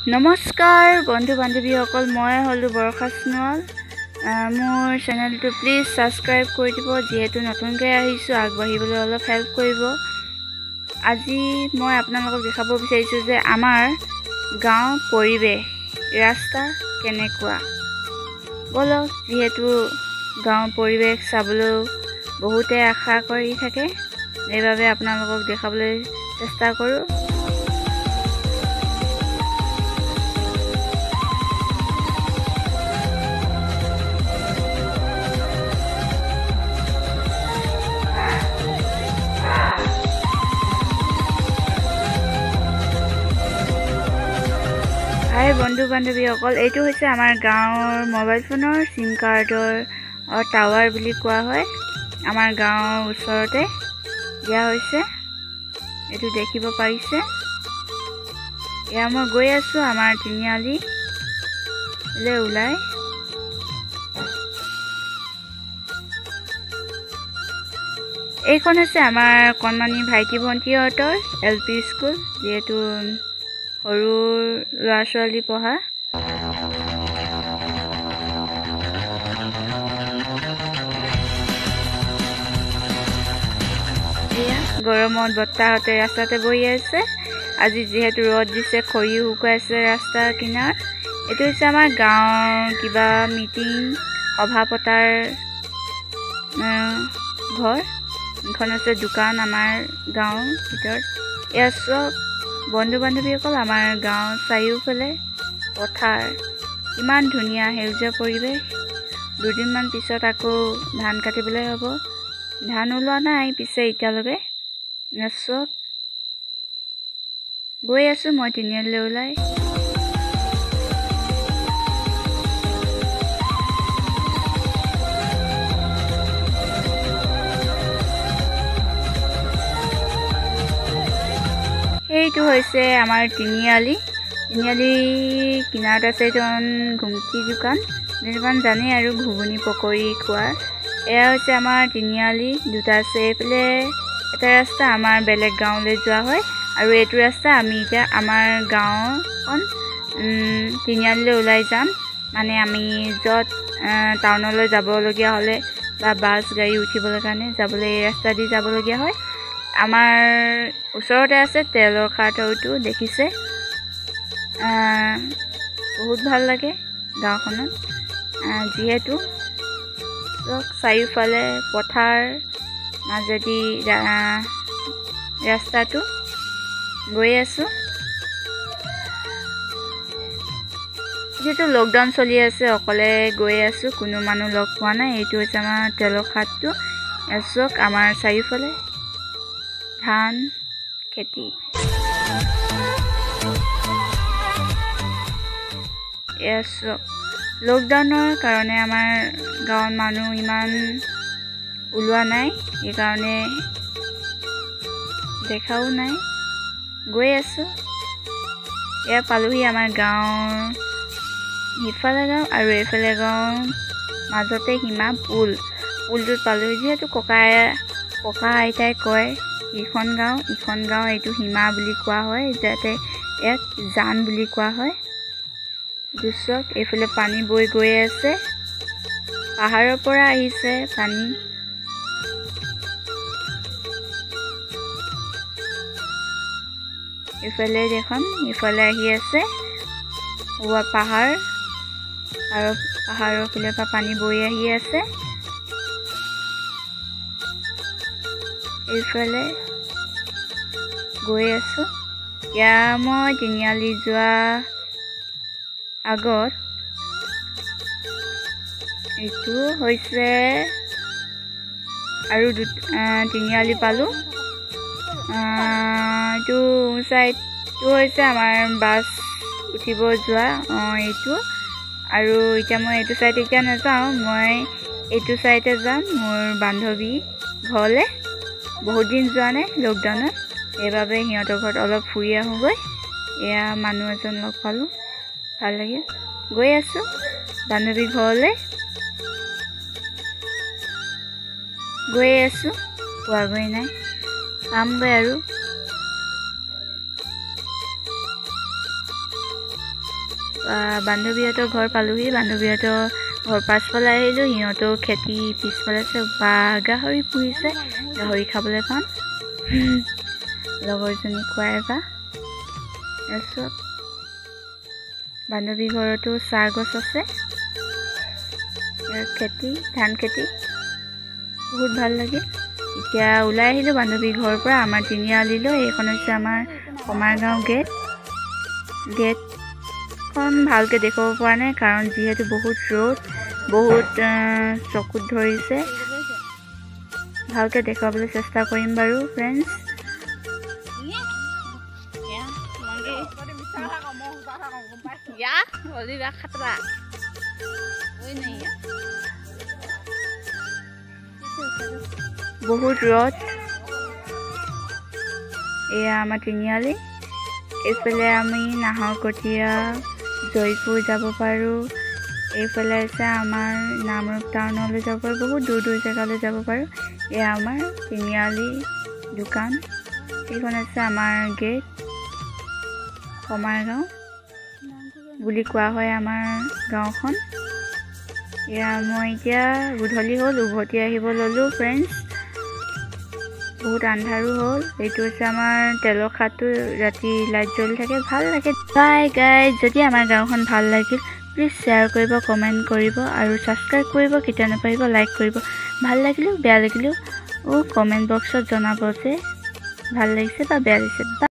নমস্কাৰ বন্ধু বান্ধৱীসকল, মই হলো বৰষা স্নল। মোৰ চেনেলটো প্লিজ সাবস্ক্ৰাইব কৰি দিব, যিহেতু নতুনকৈ আহিছোঁ, আগবাঢ়িবলৈ অলপ হেল্প কৰিব। আজি মই আপোনালোকক দেখাব বিচাৰিছোঁ যে আমাৰ গাঁৱৰ পৰিৱেশ ৰাস্তা কেনেকুৱা। বলক, যিহেতু গাঁৱৰ পৰিৱেশ চাবলৈ বহুতে আশা কৰি থাকে, সেইবাবে আপোনালোকক দেখাবলৈ চেষ্টা কৰোঁ। হাই বন্ধু বান্ধৱীসকল, এইটো হৈছে আমাৰ গাঁৱৰ মোবাইল ফোনৰ চিম কাৰ্ডৰ টাৱাৰ বুলি কোৱা হয়। আমাৰ গাঁৱৰ ওচৰতে দিয়া হৈছে, এইটো দেখিব পাৰিছে। এয়া মই গৈ আছোঁ আমাৰ তিনিআলিলৈ ওলাই। এইখন হৈছে আমাৰ কণমানি ভাইটি ভণ্টিহঁতৰ LP স্কুল, যিহেতু সৰু ল'ৰা ছোৱালী পঢ়া। এয়া গৰমত বতাহতে ৰাস্তাতে বহি আছে। আজি যিহেতু ৰ'দ দিছে, খৰি শুকুৱাইছে ৰাস্তাৰ কিনাৰত। এইটো হৈছে আমাৰ গাঁৱৰ কিবা মিটিং সভা পতাৰ ঘৰ। এইখন হৈছে দোকান আমাৰ গাঁৱৰ ভিতৰত। এয়া চব বন্ধু বান্ধৱীসকল, আমাৰ গাঁৱৰ চাৰিওফালে পথাৰ, ইমান ধুনীয়া সেউজীয়া পৰিৱেশ। দুদিনমান পিছত আকৌ ধান কাটিবলৈ হ'ব। ধান ওলোৱা নাই পিছে এতিয়ালৈকে। চব গৈ আছোঁ মই তিনিআলিলৈ ওলাই। এইটো হৈছে আমাৰ তিনিআলি কিনাৰত আছে এজন ঘুমটি দোকান জানেই আৰু ঘুগুনি পকৰি খোৱা। এয়া হৈছে আমাৰ তিনিআলি, দুটা আছে। এইফালে এটা ৰাস্তা আমাৰ বেলেগ গাঁৱলৈ যোৱা হয়, আৰু এইটো ৰাস্তা আমি এতিয়া আমাৰ গাঁওখন তিনিআলিলৈ ওলাই যাম। মানে আমি য'ত টাউনলৈ যাবলগীয়া হ'লে বা বাছ গাড়ী উঠিবলৈ কাৰণে যাবলৈ এই ৰাস্তা দি যাবলগীয়া হয়। আমাৰ ওচৰতে আছে তেলৰ খাটৌটো, দেখিছে। বহুত ভাল লাগে গাঁওখনত, যিহেতু চাৰিওফালে পথাৰ মাজেদি ৰাস্তাটো গৈ আছোঁ। যিহেতু লকডাউন চলি আছে, অকলে গৈ আছোঁ, কোনো মানুহ লগ পোৱা নাই। এইটো হৈছে আমাৰ তেলৰ খাটটো। চাওক আমাৰ চাৰিওফালে ধান খেতি। এয়া চওক, লকডাউনৰ কাৰণে আমাৰ গাঁৱৰ মানুহ ইমান ওলোৱা নাই, সেইকাৰণে দেখাও নাই। গৈ আছোঁ। এয়া পালোহি আমাৰ গাঁৱৰ সিফালে গাঁও আৰু এইফালে গাঁও মাজতে সীমা পুলটোত পালোহি। যিহেতু ককা আইতাই কয় ইখন গাঁও এইটো সীমা বুলি কোৱা হয়, যাতে ইয়াক জান বুলি কোৱা হয়। দুচক এইফালে পানী বৈ গৈ আছে, পাহাৰৰ পৰা আহিছে পানী। ইফালে দেখোন ইফালে আহি আছে পাহাৰ, আৰু পাহাৰৰ ফালে পৰা পানী বৈ আহি আছে। এইফালে গৈ আছোঁ। এতিয়া মই তিনিআলি যোৱা আগত এইটো হৈছে আৰু তিনিআলি পালোঁ। এইটো চাইডটো হৈছে আমাৰ বাছ উঠিব যোৱা এইটো। আৰু এতিয়া মই এইটো চাইড এতিয়া নাযাওঁ, মই এইটো চাইডে যাম মোৰ বান্ধৱী ঘৰলৈ। বহুত দিন যোৱা নাই লকডাউনত, সেইবাবে সিহঁতৰ ঘৰত অলপ ফুৰি আহোঁগৈ। এয়া মানুহ এজন লগ পালোঁ, ভাল লাগে। গৈ আছোঁ বান্ধৱী ঘৰলৈ, পোৱাগৈ নাই, পামগৈ আৰু। বান্ধৱীহঁতৰ ঘৰ পালোহি। বান্ধৱীহঁতৰ ঘৰ পাছফালে আহিলোঁ। সিহঁতেও খেতি পিছফালে আছে। বা গাহৰি পুহিছে, গাহৰি খাবলৈ পাম। লগৰজনী খুৱাই বা তাৰপিছত বান্ধৱী ঘৰতো চাহ গছ আছে। খেতি, ধান খেতি বহুত ভাল লাগে। এতিয়া ওলাই আহিলোঁ বান্ধৱী ঘৰৰ পৰা আমাৰ তিনিআলিলৈ। এইখন হৈছে আমাৰ কমাৰগাঁও গেটখন ভালকৈ দেখুৱাব পৰা নাই, কাৰণ যিহেতু বহুত ৰ'দ, বহুত চকুত ধৰিছে। ভালকৈ দেখুৱাবলৈ চেষ্টা কৰিম বাৰু ফ্ৰেণ্ডছ। বহুত ৰ'দ। এয়া আমাৰ তিনিআলি। এইফালে আমি নাহৰকটীয়া, জয়পুৰ যাব পাৰোঁ। এইফালে আছে আমাৰ নামৰূপ টাউনলৈ যাব পাৰোঁ। বহুত দূৰ দূৰ জেগালৈ যাব পাৰোঁ। এয়া আমাৰ তিনিআলি দোকান। এইখন আছে আমাৰ গেট। কমাৰগাঁও বুলি কোৱা হয় আমাৰ গাঁওখন। এয়া মই এতিয়া গধূলি হ'ল, উভতি আহিব ল'লোঁ ফ্ৰেণ্ডছ। বহুত আন্ধাৰো হ'ল। এইটো হৈছে আমাৰ তেলৰ খাতটো, ৰাতি লাইট জ্বলি থাকে, ভাল লাগে। বাই গাইজ, যদি আমাৰ গাঁওখন ভাল লাগিল প্লিজ শ্বেয়াৰ কৰিব, কমেণ্ট কৰিব আৰু ছাবস্ক্ৰাইব কৰিব কেতিয়া নাপাৰিব, লাইক কৰিব। ভাল লাগিলেও বেয়া লাগিলেও কমেণ্ট বক্সত জনাব যে ভাল লাগিছে বা বেয়া লাগিছে।